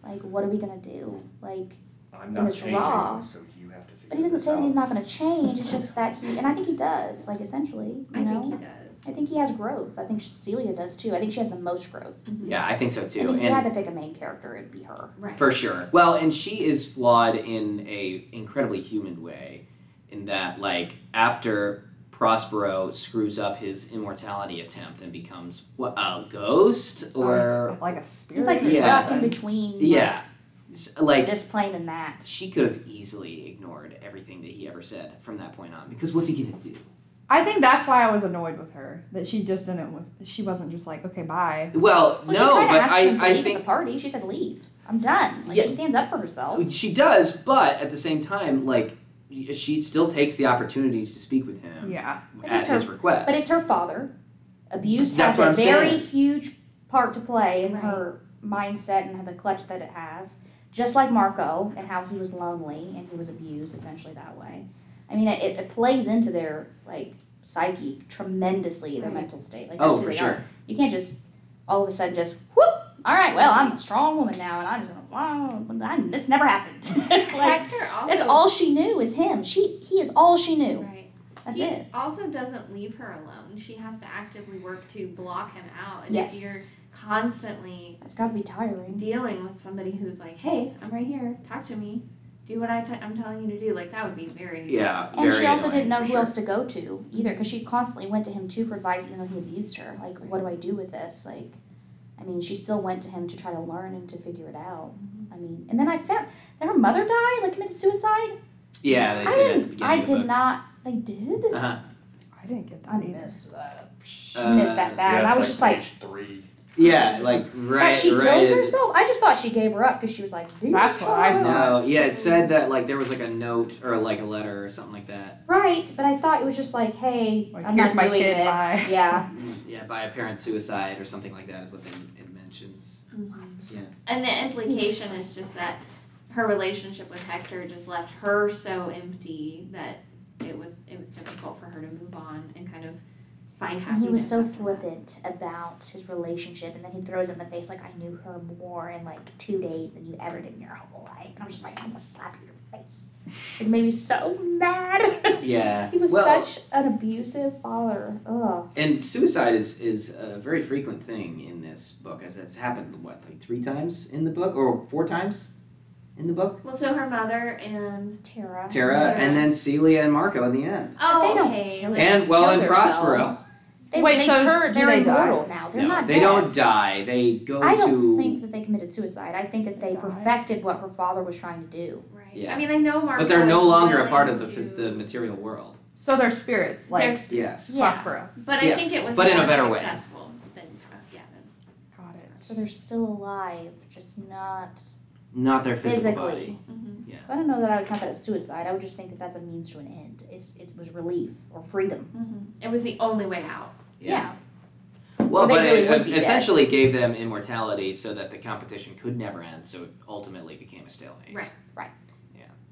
S5: Like, what are we gonna do? Like,
S2: I'm not
S5: it's
S2: changing,
S5: raw.
S2: so you have to figure
S5: but he doesn't
S2: this
S5: say that
S2: out.
S5: he's not gonna change. It's just that and I think he does. Like, essentially,
S3: I
S5: you know.
S3: think he does.
S5: I think he has growth. I think Celia does too. I think she has the most growth.
S4: Yeah, I think so
S5: I
S4: too.
S5: mean, if you
S4: And
S5: had to pick a main character, it'd be her.
S3: Right.
S4: for sure. Well, and she is flawed in a incredibly human way, in that like after Prospero screws up his immortality attempt and becomes what, a ghost or
S1: like a spirit.
S5: He's like
S4: Yeah.
S5: stuck in between.
S4: yeah, like
S5: This plane and that.
S4: she could have easily ignored everything that he ever said from that point on, because what's he gonna do?
S1: I think that's why I was annoyed with her. That she just didn't. She wasn't just like, okay, bye.
S4: Well,
S5: Well, she
S4: no,
S5: kind of
S4: but
S5: asked him to
S4: I
S5: leave at
S4: think
S5: the party. She said, "Leave. I'm done." Like
S4: Yeah.
S5: she stands up for herself.
S4: she does, but at the same time, like she still takes the opportunities to speak with him
S1: Yeah.
S5: But
S4: at
S5: it's
S4: his
S5: her-
S4: request.
S5: But it's her father. Abuse
S4: That's
S5: has
S4: what
S5: a
S4: I'm
S5: very
S4: saying.
S5: huge part to play in
S3: Right.
S5: her mindset and the clutch that it has. Just like Marco and how he was lonely and he was abused essentially that way. I mean, it plays into their like psyche tremendously, their
S3: Right.
S5: mental state. Like
S4: Oh,
S5: that's who
S4: for
S5: they
S4: sure.
S5: are. You can't just all of a sudden just whoop. All right, well, I'm a strong woman now, and I'm just wow. This never happened. like
S3: Hector also.
S5: that's all she knew is him. He is all she knew.
S3: Right.
S5: That's
S3: he
S5: it.
S3: also doesn't leave her alone. She has to actively work to block him out. And
S5: Yes.
S3: if you're constantly
S5: That's got to be tiring.
S3: dealing with somebody who's like, hey, I'm right here, talk to me, do what I'm telling you to do, like that would be very
S4: Yeah.
S3: exhausting.
S5: And she
S4: Very
S5: also
S4: annoying,
S5: didn't know
S4: for
S5: who
S4: sure.
S5: else to go to either, because she constantly went to him too for advice, even though he abused her. Like, what do I do with this? Like, I mean, she still went to him to try to learn and to figure it out. I mean, and then I found that her mother died, like committed suicide.
S4: Yeah, they
S5: I
S4: say that at the
S5: didn't.
S4: beginning
S5: I
S4: of the
S5: did
S4: book.
S5: not. They did.
S4: Uh-huh.
S1: I didn't get that
S5: I
S1: either.
S5: missed that.
S4: Uh,
S5: Missed that bad.
S2: Yeah,
S5: I
S2: it's
S5: was just like,
S2: page 3.
S4: Yeah, like right,
S5: that she
S4: right.
S5: kills herself. I just thought she gave her up because she was like,
S1: That's what I thought.
S4: No, yeah, it said that like there was like a note or like a letter or something like that.
S5: Right, but I thought it was just like, hey,
S1: Like,
S5: I'm
S1: here's
S5: not
S1: my
S5: doing
S1: kid,
S5: this.
S1: bye.
S5: Yeah.
S4: Yeah, by apparent suicide or something like that is what it mentions. Yeah.
S3: And the implication is just that her relationship with Hector just left her so empty that it was difficult for her to move on and kind of find
S5: And
S3: happiness.
S5: he was so
S3: after that.
S5: flippant about his relationship, and then he throws it in the face like, I knew her more in like 2 days than you ever did in your whole life. And I'm just like, I'm gonna slap you in your face. It made me so mad.
S4: Yeah.
S5: He was
S4: well,
S5: such an abusive father. Ugh.
S4: and suicide is a very frequent thing in this book, as it's happened what, like 3 times in the book or 4 times in the book.
S3: Well, so her mother and
S5: Tara.
S4: Tara,
S3: Yes.
S4: and then Celia and Marco in the end.
S3: oh,
S5: they don't
S3: okay.
S5: kill
S3: like-
S4: And well,
S5: Kill
S4: and Prospero.
S5: themselves. They,
S1: Wait,
S5: they
S1: so
S5: turn,
S1: do
S5: they're
S1: they die?
S5: immortal now. They're
S4: No,
S5: not
S4: they
S5: dead.
S4: don't die. They go
S5: I don't
S4: to.
S5: think that they committed suicide. I think that they
S1: Die.
S5: perfected what her father was trying to do.
S3: Right.
S4: Yeah.
S3: I mean, I know Marco
S4: But they're no
S3: is
S4: longer a part of
S3: willing
S4: the material world.
S1: So they're spirits, like
S3: There's-
S4: Yes.
S5: Yeah.
S1: Prospero.
S3: But
S4: Yes,
S3: I think it was
S4: but in a
S3: more
S4: better way.
S3: successful than
S1: Got it.
S5: So they're still alive, just not
S4: Not their physical
S5: physically.
S4: body.
S5: So I don't know that I would count that as suicide. I would just think that that's a means to an end. It was relief or freedom.
S3: It was the only way out.
S5: Yeah.
S4: Well,
S5: Or they
S4: but
S5: really
S4: it
S5: would be
S4: essentially gave them immortality so that the competition could never end, so it ultimately became a stalemate.
S3: Right.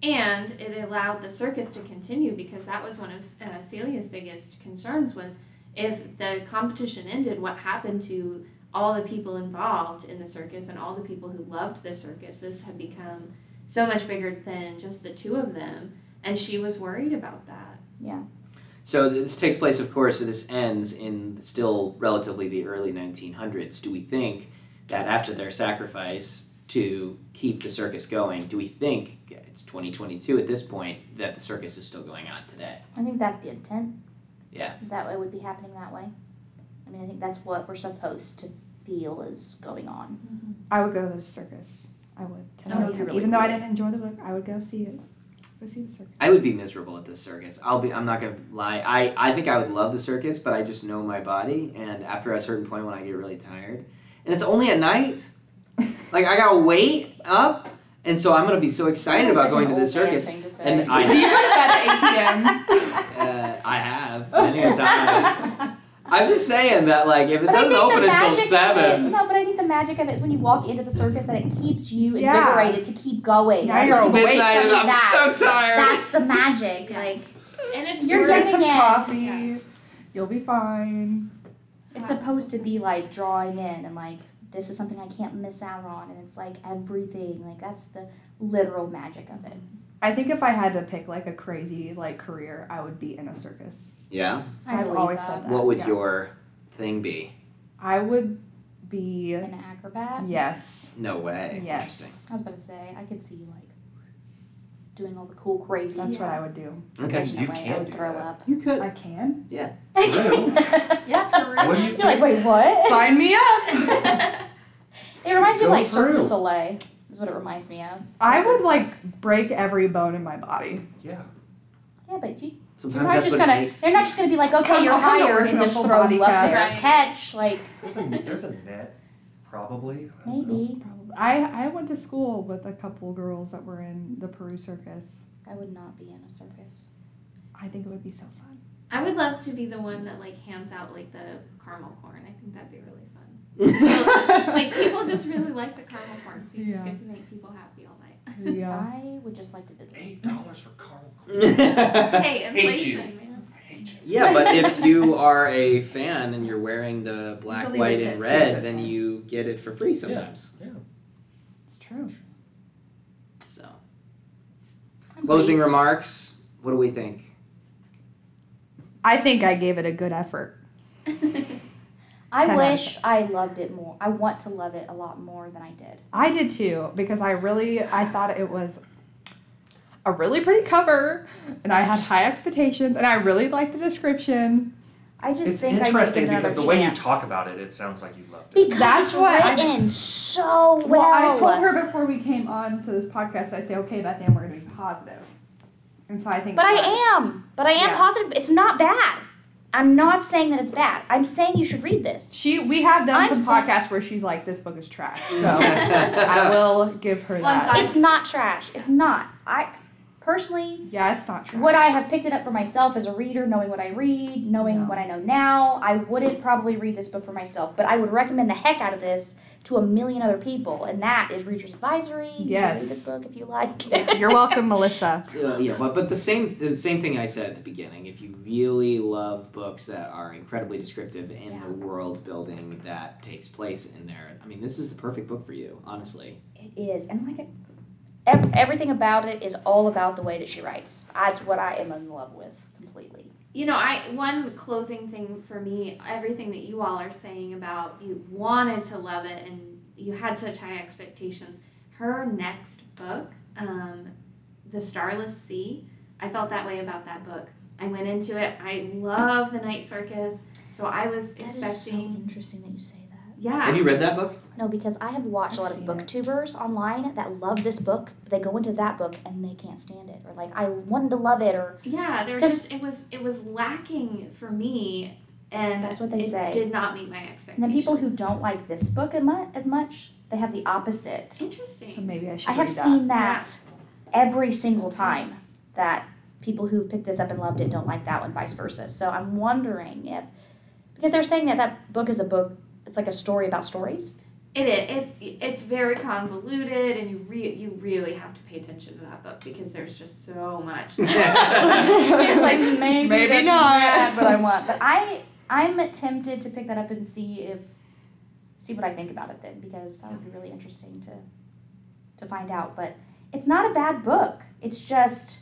S3: And it allowed the circus to continue because that was one of Celia's biggest concerns was if the competition ended, what happened to all the people involved in the circus and all the people who loved the circus? This had become so much bigger than just the two of them, and she was worried about that.
S5: Yeah.
S4: So this takes place, of course, this ends in still relatively the early 1900s. Do we think that after their sacrifice to keep the circus going, do we think it's 2022 at this point that the circus is still going on today?
S5: I think that's the intent.
S4: Yeah.
S5: That it would be happening that way. I mean, I think that's what we're supposed to feel is going on.
S1: I would go to the circus. I would.
S5: Oh, you really
S1: Even though I
S5: would.
S1: didn't enjoy the book, I would go see it. Go see the circus.
S4: I would be miserable at this circus. I'm not gonna lie. I think I would love the circus, but I just know my body, and after a certain point when I get really tired, and it's only at night, like I gotta wait up, and so I'm gonna be so excited about going to the circus. And
S1: You go to bed at 8 p.m.
S4: I have many a time. I'm just saying that, like, if it
S5: But I
S4: doesn't
S5: think the
S4: open until
S5: magic
S4: 7.
S5: No, but I think the magic of it is when you walk into the circus that it keeps you
S1: Yeah.
S5: invigorated to keep going.
S1: Now
S5: Every
S1: you're
S5: single
S1: awake.
S4: Midnight and
S5: time
S4: I'm
S5: that.
S4: so tired.
S5: That's the magic.
S3: Yeah.
S5: Like,
S3: And it's
S5: You're
S3: worth
S1: Get
S5: getting
S1: some
S5: it.
S1: coffee.
S3: Yeah.
S1: You'll be fine.
S5: it's supposed to be like drawing in and like this is something I can't miss out on, and it's like everything. Like that's the literal magic of it.
S1: I think if I had to pick like a crazy like career, I would be in a circus.
S4: Yeah?
S5: I
S1: I've
S5: believe
S1: always
S5: that.
S1: said that.
S4: What would
S1: Yeah.
S4: your thing be?
S1: I would be
S5: An acrobat.
S1: yes.
S4: No way.
S1: Yes.
S4: Interesting.
S5: I was about to say I could see you like doing all the cool crazy.
S1: That's what I would do.
S4: Okay.
S5: There's no
S2: You
S5: way I
S2: can
S5: would
S2: do
S5: throw
S2: that.
S5: up.
S4: You could.
S1: I can.
S4: Yeah.
S3: Yeah,
S2: What do you
S5: You're like, wait, what?
S1: Sign me up.
S5: It reminds me of
S2: Go
S5: like Cirque du
S2: through.
S5: Soleil. Is what it reminds me of.
S1: I would like break every bone in my body.
S2: Yeah.
S5: Yeah, but you.
S4: Sometimes that's what it takes.
S5: They're not just gonna be like, okay, you're
S1: I'll come to
S5: hired,
S1: work
S5: and
S1: in a
S5: just
S1: full
S5: throw
S1: body
S5: you up
S1: cast.
S5: there and
S3: Right.
S5: catch. Like
S2: There's a net, probably. I don't know.
S5: maybe
S1: I went to school with a couple girls that were in the Peru circus.
S5: I would not be in a circus.
S1: I think it would be so fun.
S3: I would love to be the one that like hands out like the caramel corn. I think that'd be really fun. So, like people just really like the caramel corn, so you just
S1: Yeah.
S3: get to make people happy all night.
S1: Yeah.
S5: I would just like to visit.
S2: $8 for caramel.
S3: Hey,
S2: Hate you.
S3: inflation, man.
S2: I hate you.
S4: Yeah, but if you are a fan and you're wearing the black,
S1: Delete
S4: white,
S1: it,
S4: and
S1: too,
S4: red,
S1: so
S4: then
S1: fun.
S4: you get it for free sometimes.
S2: Yeah.
S1: It's true.
S4: So,
S5: I'm
S4: closing
S5: pleased.
S4: remarks. What do we think?
S1: I think I gave it a good effort.
S5: I
S1: 10
S5: wish I loved it more. I want to love it a lot more than I did.
S1: I did too, because I thought it was a really pretty cover, and I had high expectations, and I really liked the description.
S5: I just
S2: It's
S5: think
S2: interesting
S5: I need to give
S2: because
S5: it
S2: the
S5: another
S2: way you
S5: chance.
S2: talk about it, it sounds like you loved it.
S5: Because
S1: That's
S5: it's
S1: what I-
S5: written so well.
S1: Well, I told her before we came on to this podcast, I say, okay, Bethany, we're going to be positive. And so I think.
S5: But I am. But I am
S1: Yeah.
S5: positive. It's not bad. I'm not saying that it's bad. I'm saying you should read this.
S1: We have done
S5: I'm
S1: some
S5: saying-
S1: podcasts where she's like, this book is trash. So I will give her
S3: Well, I'm
S1: that.
S3: glad-
S5: It's not trash. It's not. I personally,
S1: Yeah, it's not trash.
S5: would I have picked it up for myself as a reader, knowing what I read, knowing
S1: No.
S5: what I know now? I wouldn't probably read this book for myself, but I would recommend the heck out of this to a million other people, and that is Reader's Advisory. You should
S1: Yes.
S5: read this book if you like.
S1: You're welcome, Melissa.
S4: Yeah, but the same thing I said at the beginning. If you really love books that are incredibly descriptive in
S5: Yeah.
S4: the world building that takes place in there, I mean, this is the perfect book for you, honestly.
S5: It is, and like everything about it is all about the way that she writes. That's what I am in love with completely.
S3: You know, one closing thing for me, everything that you all are saying about you wanted to love it and you had such high expectations. Her next book, The Starless Sea, I felt that way about that book. I went into it. I love the Night Circus, so I was
S5: That is so
S3: expecting.
S5: interesting that you say that.
S3: Yeah.
S4: Have you read that book?
S5: No, because I have watched a lot of
S1: seen it.
S5: booktubers online that love this book, but they go into that book and they can't stand it, or like I wanted to love it, or
S3: Yeah, they were
S5: 'Cause-
S3: just it was lacking for me, and
S5: That's what they
S3: it
S5: say.
S3: did not meet my expectations.
S5: and then people who don't like this book as much, they have the opposite.
S3: Interesting.
S1: So maybe I should
S5: I have
S1: read that.
S5: seen that every single time that people who picked this up and loved it don't like that one, vice versa. So I'm wondering if, because they're saying that book is a book, it's like a story about stories.
S3: It's very convoluted, and you really have to pay attention to that book because there's just so much.
S5: It's like maybe
S1: not.
S5: Not what I want, but I'm tempted to pick that up and see what I think about it then, because that would be really interesting to find out. But it's not a bad book. It's just,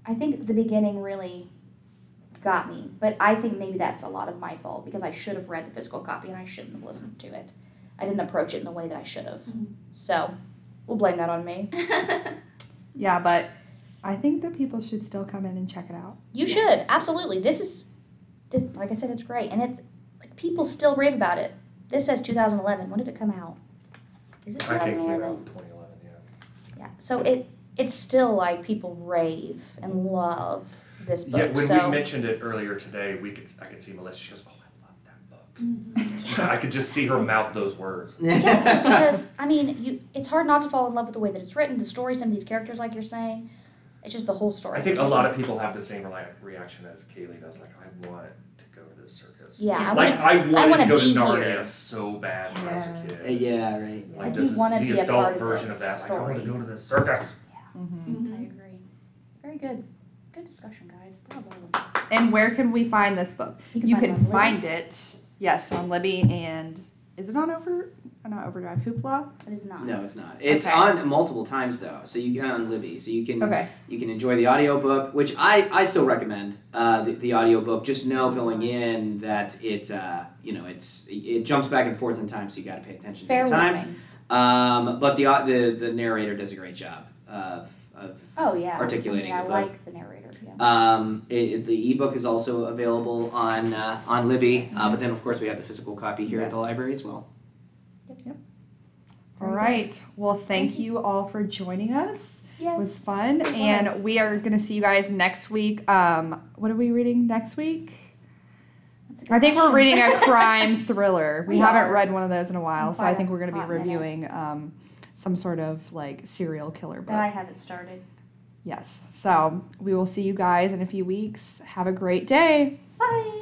S5: I think the beginning really got me, but I think maybe that's a lot of my fault because I should have read the physical copy and I shouldn't have listened to it. I didn't approach it in the way that I should have.
S3: Mm-hmm.
S5: So we'll blame that on me.
S1: Yeah, but I think that people should still come in and check it out.
S5: You should, absolutely. This, like I said, it's great, and it's like people still rave about it. This says 2011. When did it come out? Is it
S2: I think it came
S5: 2011?
S2: out in 2011, yeah.
S5: Yeah. So it's still like people rave and love this book.
S2: Yeah, when
S5: so
S2: we mentioned it earlier today, I could see Melissa. She goes, "Oh, I love that book." I could just see her mouth those words.
S5: yeah, because I mean, it's hard not to fall in love with the way that it's written, the story, some of these characters, like you're saying. It's just the whole story.
S2: I think a lot of people have the same reaction as Kaylee does. Like, I want to go to the circus.
S5: Yeah,
S2: I wanted to go to
S5: be
S2: Narnia
S5: here.
S2: so bad when I was a kid.
S4: Yeah, right.
S2: Like,
S5: Like,
S2: this
S5: you
S2: is
S5: wanna
S2: the
S5: be a
S2: adult
S5: part of
S2: version
S5: this
S2: of that. Like, I want to
S5: story.
S2: go to the circus.
S3: Mm-hmm.
S5: I agree. Very good. Good discussion, guys. Bravo.
S1: And where can we find this book? You can find it, yes, on Libby, and is it on not Overdrive, Hoopla?
S5: It is not.
S4: No, it's not. It's
S1: Okay.
S4: on multiple times though. So you can on Libby. So you can
S1: Okay.
S4: you can enjoy the audiobook, which I still recommend the audiobook. Just know going in that it jumps back and forth in time, so you got to pay attention
S5: Fair
S4: to the time.
S5: warning.
S4: But the narrator does a great job of
S5: Oh yeah.
S4: articulating
S5: I
S4: the
S5: mean, I
S4: book.
S5: like the narrator. Yeah.
S4: The ebook is also available on Libby, but then of course we have the physical copy here at the
S1: Yes.
S4: library as well.
S1: All right. Well, thank you all for joining us.
S5: Yes.
S1: It was fun.
S5: it was.
S1: And we are going to see you guys next week. What are we reading next week?
S5: That's a good
S1: I think we're
S5: question.
S1: reading a crime thriller. We
S5: We
S1: haven't
S5: are.
S1: read one of those in a while,
S5: In
S1: so I
S5: quite
S1: think
S5: a
S1: we're going to be
S5: hot minute.
S1: reviewing some sort of like serial killer book.
S5: That I haven't started.
S1: Yes. So we will see you guys in a few weeks. Have a great day.
S5: Bye.